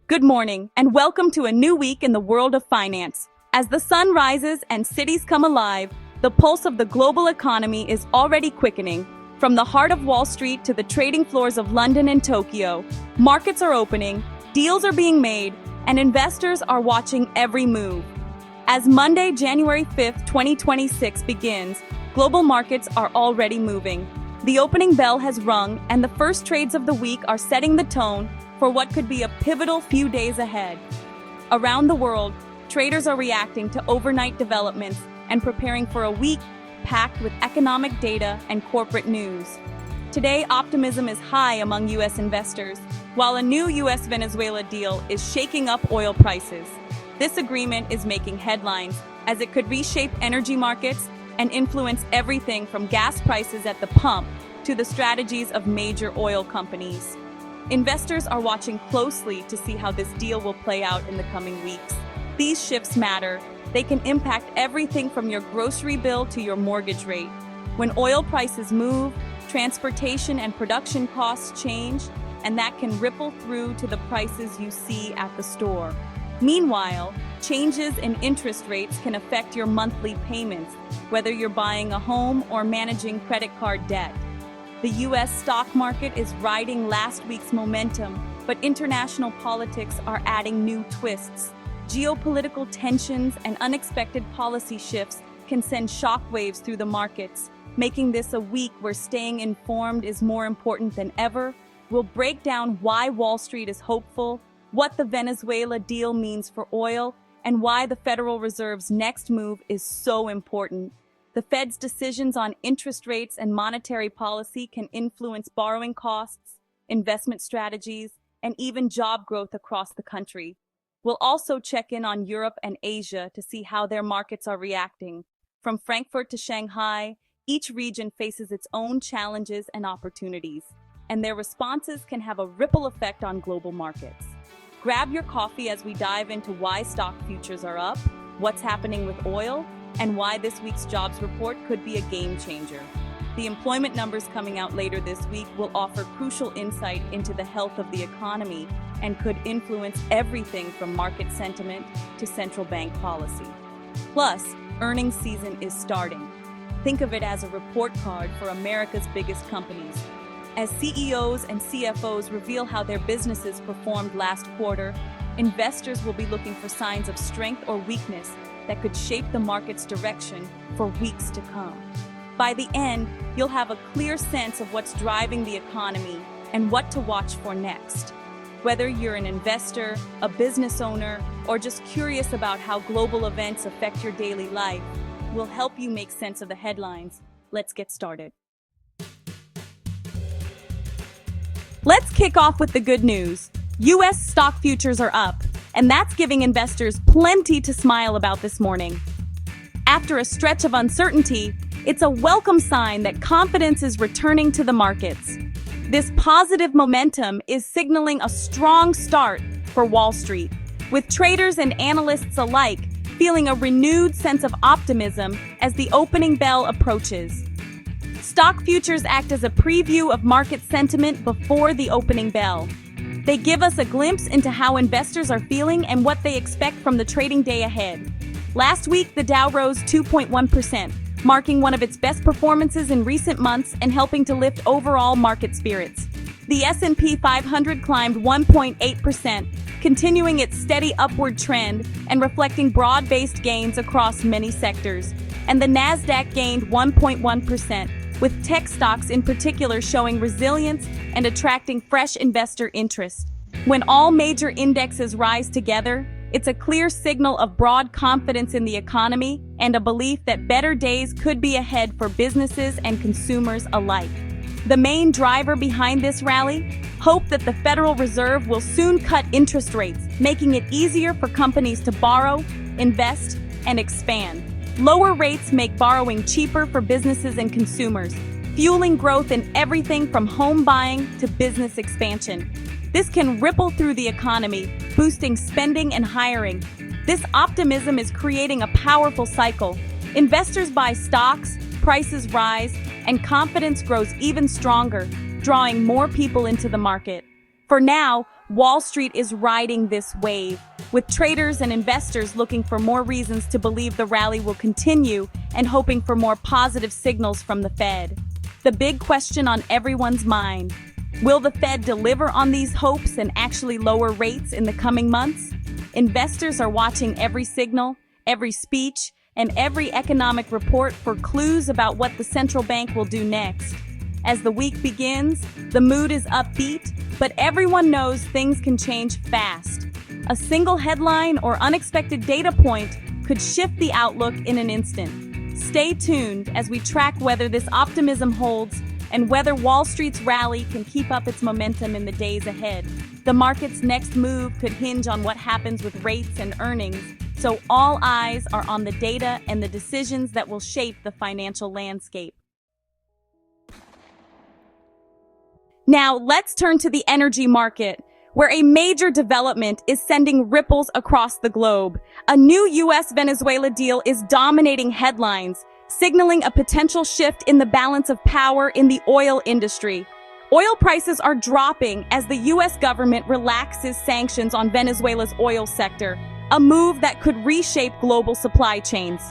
Good morning, and welcome to a new week in the world of finance. As the sun rises and cities come alive, the pulse of the global economy is already quickening. From the heart of Wall Street to the trading floors of London and Tokyo, markets are opening, deals are being made, and investors are watching every move. As Monday, January 5th, 2026 begins, global markets are already moving. The opening bell has rung, and the first trades of the week are setting the tone for what could be a pivotal few days ahead. Around the world, traders are reacting to overnight developments and preparing for a week packed with economic data and corporate news. Today, optimism is high among U.S. investors, while a new US-Venezuela deal is shaking up oil prices. This agreement is making headlines as it could reshape energy markets and influence everything from gas prices at the pump to the strategies of major oil companies. Investors are watching closely to see how this deal will play out in the coming weeks. These shifts matter. They can impact everything from your grocery bill to your mortgage rate. When oil prices move, transportation and production costs change, and that can ripple through to the prices you see at the store. Meanwhile, changes in interest rates can affect your monthly payments, whether you're buying a home or managing credit card debt. The U.S. stock market is riding last week's momentum, but international politics are adding new twists. Geopolitical tensions and unexpected policy shifts can send shockwaves through the markets, making this a week where staying informed is more important than ever. We'll break down why Wall Street is hopeful, what the Venezuela deal means for oil, and why the Federal Reserve's next move is so important. The Fed's decisions on interest rates and monetary policy can influence borrowing costs, investment strategies, and even job growth across the country. We'll also check in on Europe and Asia to see how their markets are reacting. From Frankfurt to Shanghai, each region faces its own challenges and opportunities, and their responses can have a ripple effect on global markets. Grab your coffee as we dive into why stock futures are up, what's happening with oil, and why this week's jobs report could be a game changer. The employment numbers coming out later this week will offer crucial insight into the health of the economy and could influence everything from market sentiment to central bank policy. Plus, earnings season is starting. Think of it as a report card for America's biggest companies. As CEOs and CFOs reveal how their businesses performed last quarter, investors will be looking for signs of strength or weakness that could shape the market's direction for weeks to come. By the end, you'll have a clear sense of what's driving the economy and what to watch for next. Whether you're an investor, a business owner, or just curious about how global events affect your daily life, we'll help you make sense of the headlines. Let's get started. Let's kick off with the good news. U.S. stock futures are up, and that's giving investors plenty to smile about this morning. After a stretch of uncertainty, it's a welcome sign that confidence is returning to the markets. This positive momentum is signaling a strong start for Wall Street, with traders and analysts alike feeling a renewed sense of optimism as the opening bell approaches. Stock futures act as a preview of market sentiment before the opening bell. They give us a glimpse into how investors are feeling and what they expect from the trading day ahead. Last week, the Dow rose 2.1%, marking one of its best performances in recent months and helping to lift overall market spirits. The S&P 500 climbed 1.8%, continuing its steady upward trend and reflecting broad-based gains across many sectors. And the Nasdaq gained 1.1%. With tech stocks in particular showing resilience and attracting fresh investor interest. When all major indexes rise together, it's a clear signal of broad confidence in the economy and a belief that better days could be ahead for businesses and consumers alike. The main driver behind this rally? Hope that the Federal Reserve will soon cut interest rates, making it easier for companies to borrow, invest, and expand. Lower rates make borrowing cheaper for businesses and consumers, fueling growth in everything from home buying to business expansion. This can ripple through the economy, boosting spending and hiring. This optimism is creating a powerful cycle. Investors buy stocks, prices rise, and confidence grows even stronger, drawing more people into the market. For now, Wall Street is riding this wave, with traders and investors looking for more reasons to believe the rally will continue and hoping for more positive signals from the Fed. The big question on everyone's mind: will the Fed deliver on these hopes and actually lower rates in the coming months? Investors are watching every signal, every speech, and every economic report for clues about what the central bank will do next. As the week begins, the mood is upbeat, but everyone knows things can change fast. A single headline or unexpected data point could shift the outlook in an instant. Stay tuned as we track whether this optimism holds and whether Wall Street's rally can keep up its momentum in the days ahead. The market's next move could hinge on what happens with rates and earnings, so all eyes are on the data and the decisions that will shape the financial landscape. Now, let's turn to the energy market, where a major development is sending ripples across the globe. A new US-Venezuela deal is dominating headlines, signaling a potential shift in the balance of power in the oil industry. Oil prices are dropping as the US government relaxes sanctions on Venezuela's oil sector, a move that could reshape global supply chains.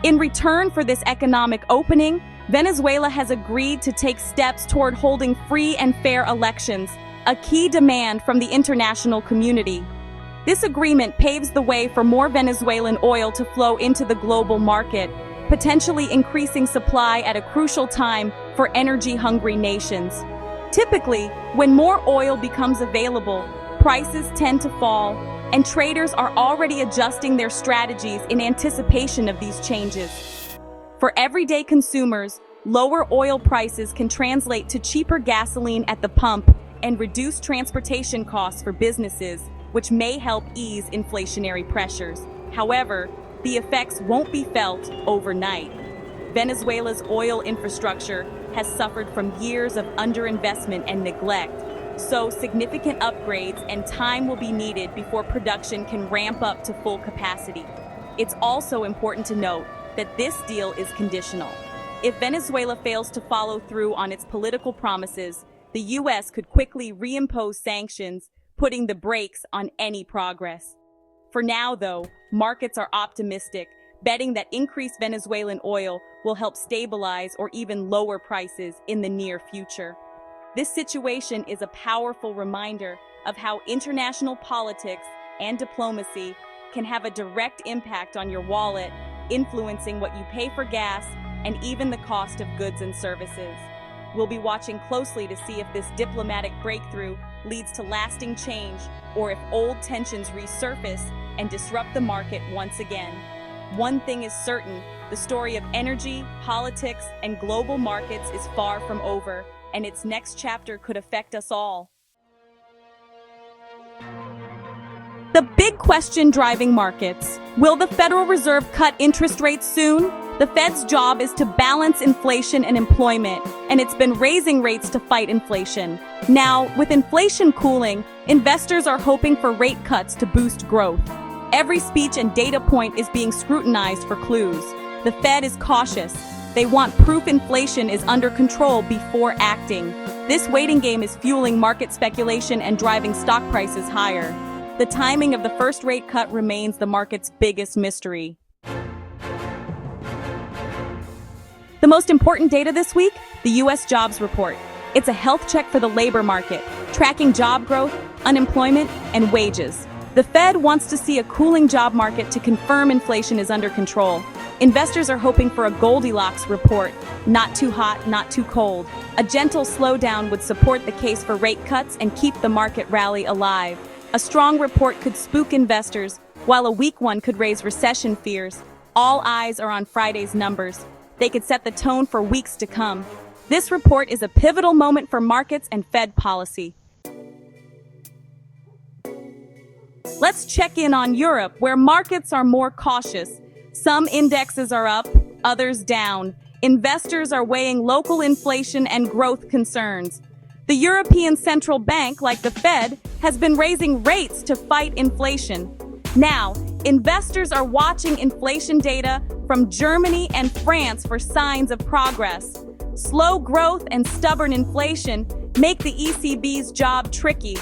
In return for this economic opening, Venezuela has agreed to take steps toward holding free and fair elections, a key demand from the international community. This agreement paves the way for more Venezuelan oil to flow into the global market, potentially increasing supply at a crucial time for energy-hungry nations. Typically, when more oil becomes available, prices tend to fall, and traders are already adjusting their strategies in anticipation of these changes. For everyday consumers, lower oil prices can translate to cheaper gasoline at the pump and reduce transportation costs for businesses, which may help ease inflationary pressures. However, the effects won't be felt overnight. Venezuela's oil infrastructure has suffered from years of underinvestment and neglect, so significant upgrades and time will be needed before production can ramp up to full capacity. It's also important to note that this deal is conditional. If Venezuela fails to follow through on its political promises, the US could quickly reimpose sanctions, putting the brakes on any progress. For now, though, markets are optimistic, betting that increased Venezuelan oil will help stabilize or even lower prices in the near future. This situation is a powerful reminder of how international politics and diplomacy can have a direct impact on your wallet, influencing what you pay for gas and even the cost of goods and services. We'll be watching closely to see if this diplomatic breakthrough leads to lasting change or if old tensions resurface and disrupt the market once again. One thing is certain: the story of energy, politics, and global markets is far from over, and its next chapter could affect us all. The big question driving markets: will the Federal Reserve cut interest rates soon? The Fed's job is to balance inflation and employment, and it's been raising rates to fight inflation. Now, with inflation cooling, investors are hoping for rate cuts to boost growth. Every speech and data point is being scrutinized for clues. The Fed is cautious. They want proof inflation is under control before acting. This waiting game is fueling market speculation and driving stock prices higher. The timing of the first rate cut remains the market's biggest mystery. The most important data this week: the U.S. jobs report. It's a health check for the labor market, tracking job growth, unemployment, and wages. The Fed wants to see a cooling job market to confirm inflation is under control. Investors are hoping for a Goldilocks report: not too hot, not too cold. A gentle slowdown would support the case for rate cuts and keep the market rally alive. A strong report could spook investors, while a weak one could raise recession fears. All eyes are on Friday's numbers. They could set the tone for weeks to come. This report is a pivotal moment for markets and Fed policy. Let's check in on Europe, where markets are more cautious. Some indexes are up, others down. Investors are weighing local inflation and growth concerns. The European Central Bank, like the Fed, has been raising rates to fight inflation. Now, investors are watching inflation data from Germany and France for signs of progress. Slow growth and stubborn inflation make the ECB's job tricky.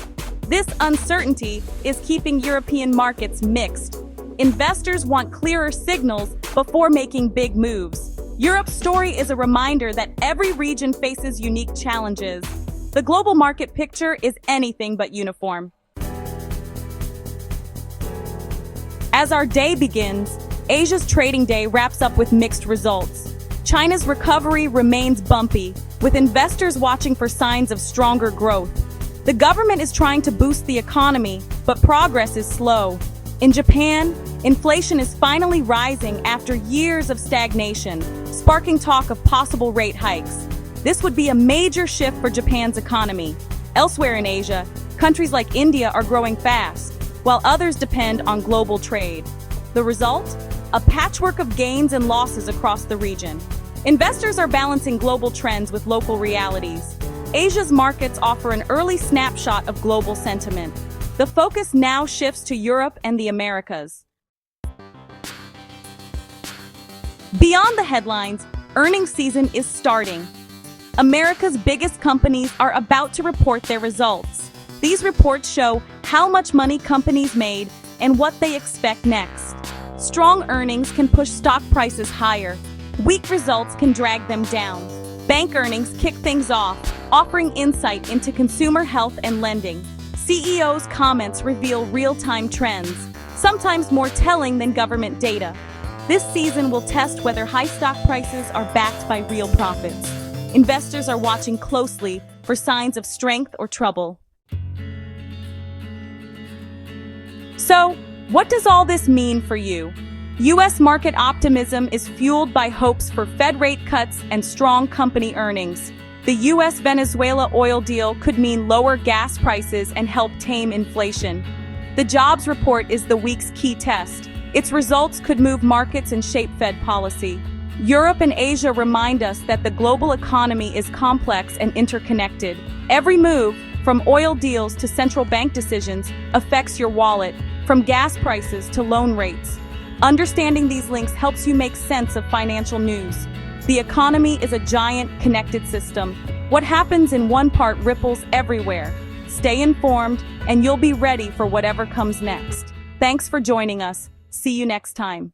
This uncertainty is keeping European markets mixed. Investors want clearer signals before making big moves. Europe's story is a reminder that every region faces unique challenges. The global market picture is anything but uniform. As our day begins, Asia's trading day wraps up with mixed results. China's recovery remains bumpy, with investors watching for signs of stronger growth. The government is trying to boost the economy, but progress is slow. In Japan, inflation is finally rising after years of stagnation, sparking talk of possible rate hikes. This would be a major shift for Japan's economy. Elsewhere in Asia, countries like India are growing fast, while others depend on global trade. The result? A patchwork of gains and losses across the region. Investors are balancing global trends with local realities. Asia's markets offer an early snapshot of global sentiment. The focus now shifts to Europe and the Americas. Beyond the headlines, earnings season is starting. America's biggest companies are about to report their results. These reports show how much money companies made and what they expect next. Strong earnings can push stock prices higher. Weak results can drag them down. Bank earnings kick things off, offering insight into consumer health and lending. CEOs' comments reveal real-time trends, sometimes more telling than government data. This season will test whether high stock prices are backed by real profits. Investors are watching closely for signs of strength or trouble. So, what does all this mean for you? U.S. market optimism is fueled by hopes for Fed rate cuts and strong company earnings. The US-Venezuela oil deal could mean lower gas prices and help tame inflation. The jobs report is the week's key test. Its results could move markets and shape Fed policy. Europe and Asia remind us that the global economy is complex and interconnected. Every move, from oil deals to central bank decisions, affects your wallet, from gas prices to loan rates. Understanding these links helps you make sense of financial news. The economy is a giant, connected system. What happens in one part ripples everywhere. Stay informed, and you'll be ready for whatever comes next. Thanks for joining us. See you next time.